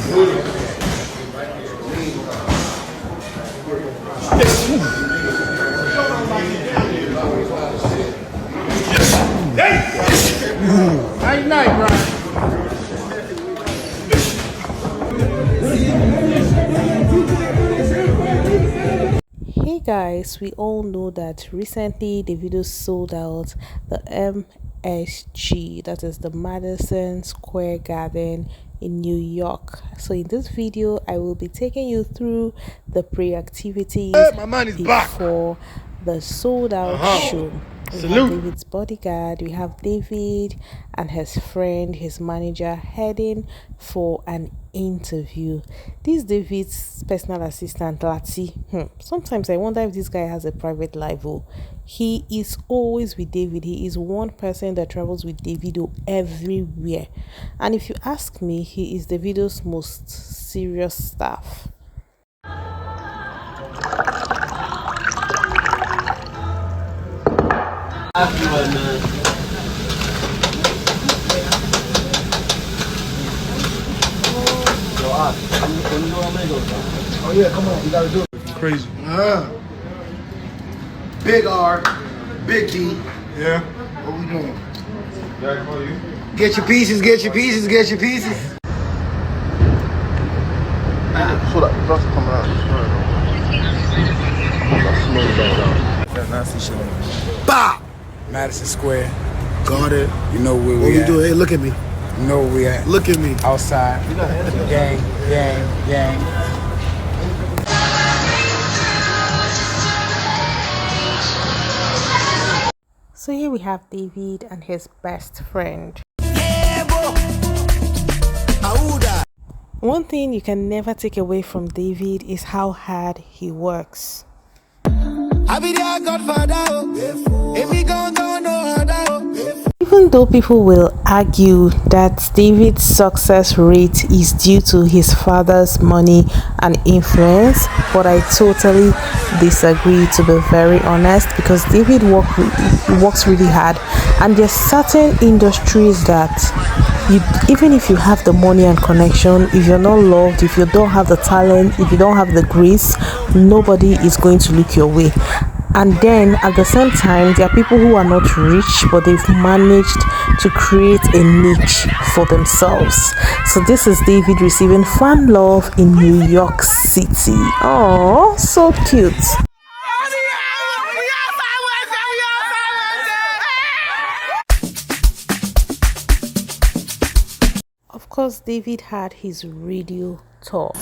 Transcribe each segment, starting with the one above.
Nice night, Brian. Hey guys, we all know that recently Davido sold out the MSG, that is the Madison Square Garden in New York. So in this video, I will be taking you through the pre-activities before the sold out show. We have David's bodyguard, we have David and his friend, his manager, heading for an interview. This David's personal assistant, Lati. Sometimes I wonder if this guy has a private life. He is always with David. He is one person that travels with Davido everywhere. And if you ask me, he is Davido's most serious staff. Oh yeah, come on, you gotta do it. Crazy. Big R, big D. Yeah. What we doing? Get your pieces, get your pieces, get your pieces. So that dust coming out. Bah! Madison Square. Garden. You know where What we we at. doing? Hey, look at me. You know where we at. Look at me. Outside. Gang, gang, gang. So here we have David and his best friend. One thing you can never take away from David is how hard he works. Even though people will argue that David's success rate is due to his father's money and influence, but I totally disagree, to be very honest, because David works really hard, and there's certain industries that even if you have the money and connection, if you're not loved, if you don't have the talent, if you don't have the grace, nobody is going to look your way. And then at the same time, there are people who are not rich, but they've managed to create a niche for themselves. So this is David receiving fan love in New York City. Oh, so cute. Of course, David had his radio tour.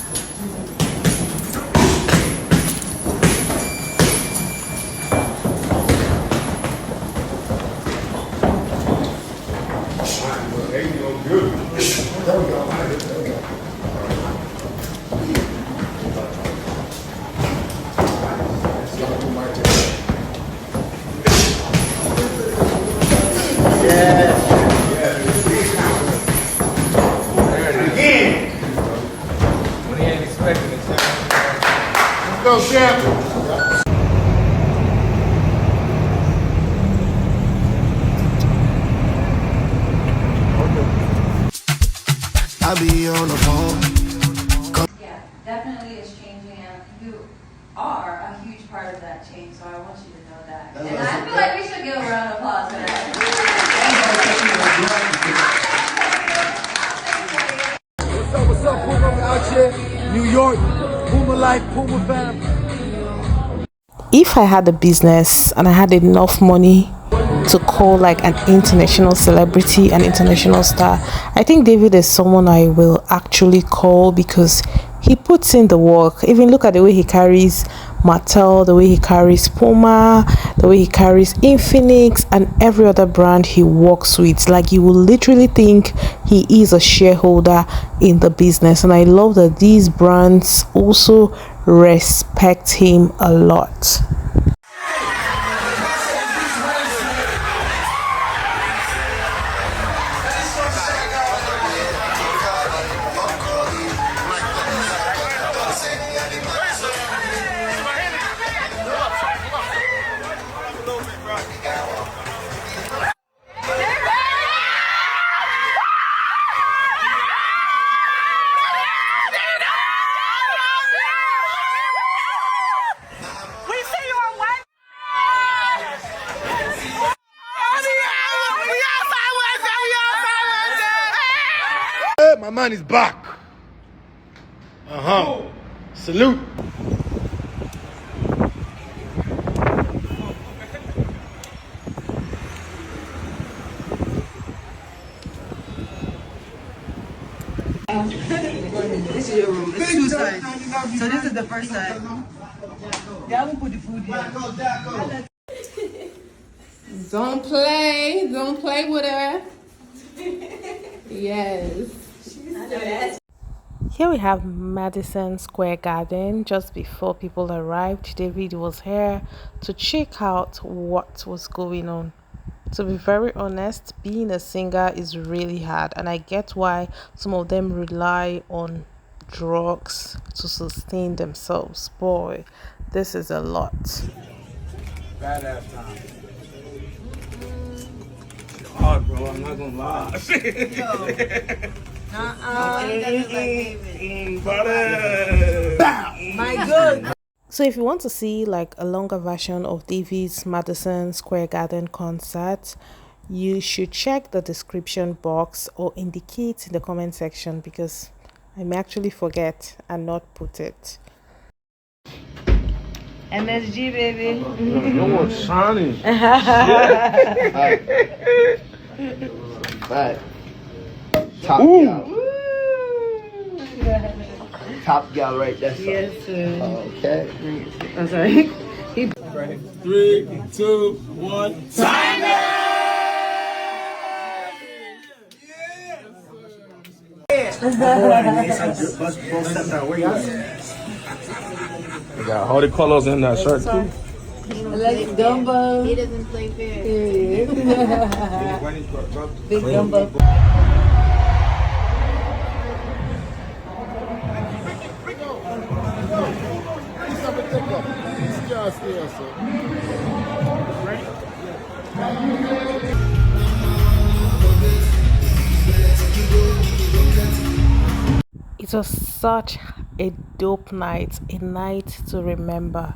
Go, champ. I'll be on the phone. Yeah, definitely it's changing, and you are a huge part of that change, so I want you to know that. And I feel like we should give a round of applause for that. What's up, Puma? We out here, New York, Puma Life, Puma Fam. If I had a business and I had enough money to call like an international celebrity, an international star, I think David is someone I will actually call, because he puts in the work. Even look at the way he carries Mattel, the way he carries Puma, the way he carries Infinix and every other brand he works with. Like, you will literally think he is a shareholder in the business. And I love that these brands also respect him a lot. my man is back. Salute. This is your room. It's two sides. So this is the first side. They haven't put the food here. Don't play with her. Yes. Here we have Madison Square Garden. Just before people arrived, David was here to check out what was going on. To be very honest, being a singer is really hard, and I get why some of them rely on drugs to sustain themselves. Boy, this is a lot. Badass time. Hard, bro. I'm not gonna lie. My God. So if you want to see like a longer version of David's Madison Square Garden concert, you should check the description box or indicate in the comment section, because I may actually forget and not put it. MSG, baby. No more shining. Right. Top gal. Top gal right there. Yes, sir. Okay. I'm sorry. 3, 2, 1. We got all the colors in that shirt too. Like gumbo. He doesn't play fair. Big gumbo. It was such a dope night, a night to remember.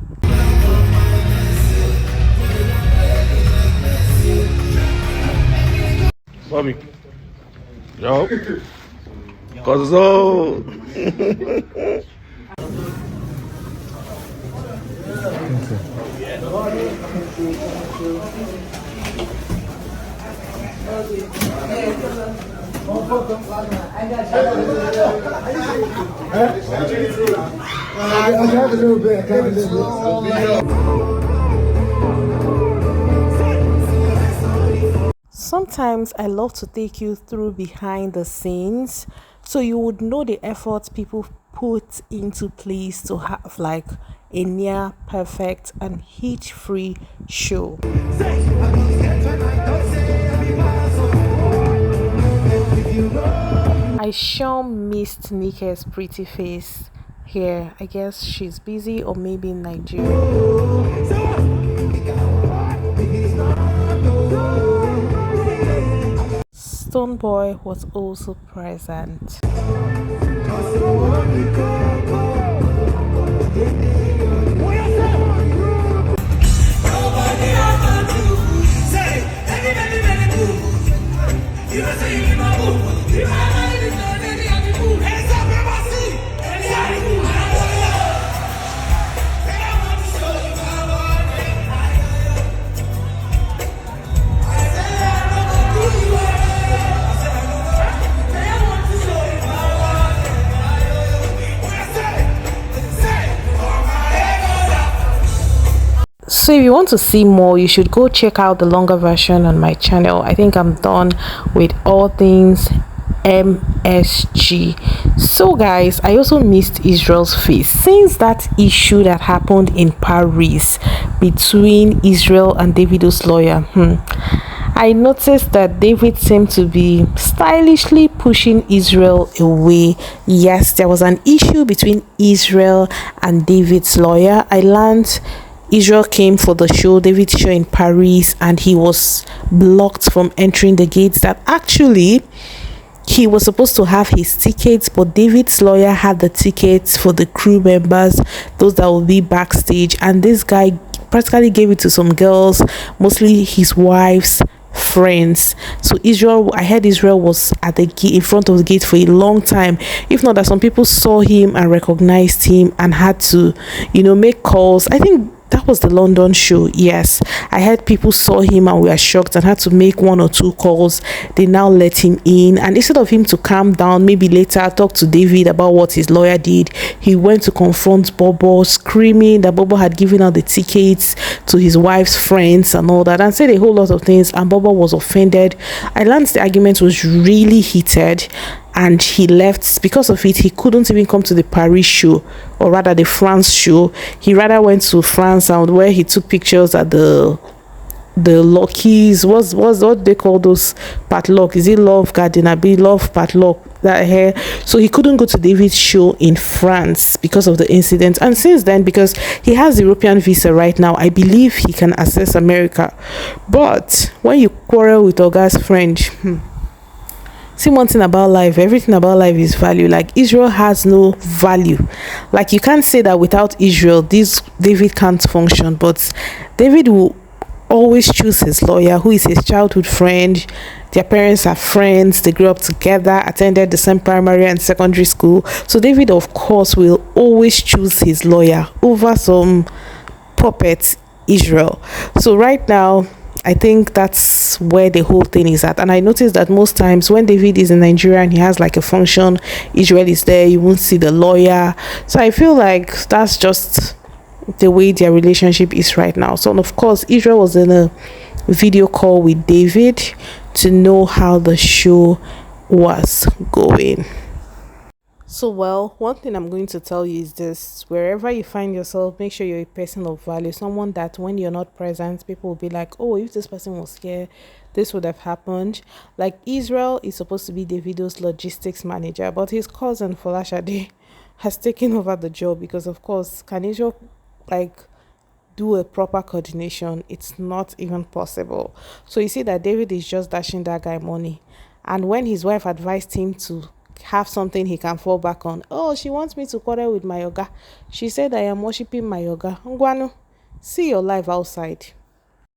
Bobby. Yo. Cause so. Sometimes I love to take you through behind the scenes so you would know the efforts people put into place to have like a near perfect and hitch-free show. I sure missed Nike's pretty face here. I guess she's busy or maybe in Nigeria. Stone Boy was also present. So if you want to see more, you should go check out the longer version on my channel. I think I'm done with all things MSG. So guys, I also missed Israel's face since that issue that happened in Paris between Israel and Davido's lawyer. I noticed that David seemed to be stylishly pushing Israel away. Yes, there was an issue between Israel and David's lawyer. I learned Israel came for the show, David's show in Paris, and he was blocked from entering the gates. That actually he was supposed to have his tickets, but David's lawyer had the tickets for the crew members, those that will be backstage, and this guy practically gave it to some girls, mostly his wife's friends. So Israel, I heard Israel was at the gate, in front of the gate for a long time. If not that some people saw him and recognized him and had to, make calls. I think that was the London show. Yes, I heard people saw him and were shocked and had to make 1 or 2 calls. They now let him in, and instead of him to calm down, maybe later talk to David about what his lawyer did, he went to confront Bobo, screaming that Bobo had given out the tickets to his wife's friends and all that, and said a whole lot of things, and Bobo was offended. I learned the argument was really heated, and he left. Because of it, he couldn't even come to the Paris show, or rather the France show. He rather went to France, and where he took pictures at the Luckies. What's what they call those padlock? Is it Love Garden? I be Love Padlock, that hair. So he couldn't go to David's show in France because of the incident. And since then, because he has European visa right now, I believe he can access America. But when you quarrel with Oga's friend, see, one thing about life, everything about life is value. Like, Israel has no value. Like, you can't say that without Israel, this David can't function. But David will always choose his lawyer, who is his childhood friend. Their parents are friends, they grew up together, attended the same primary and secondary school. So David, of course, will always choose his lawyer over some puppet Israel. So right now, I think that's where the whole thing is at. And I noticed that most times when David is in Nigeria and he has like a function, Israel is there, you won't see the lawyer. So I feel like that's just the way their relationship is right now. So, and of course, Israel was in a video call with David to know how the show was going. So, well, one thing I'm going to tell you is this: wherever you find yourself, make sure you're a person of value, someone that when you're not present, people will be like, oh, if this person was here, this would have happened. Like, Israel is supposed to be Davido's logistics manager, but his cousin Folashade has taken over the job because, of course, can Israel do a proper coordination? It's not even possible. So you see that David is just dashing that guy money, and when his wife advised him to have something he can fall back on, oh, she wants me to quarrel with my yoga, she said I am worshiping my yoga. Ngwanu, see your life outside.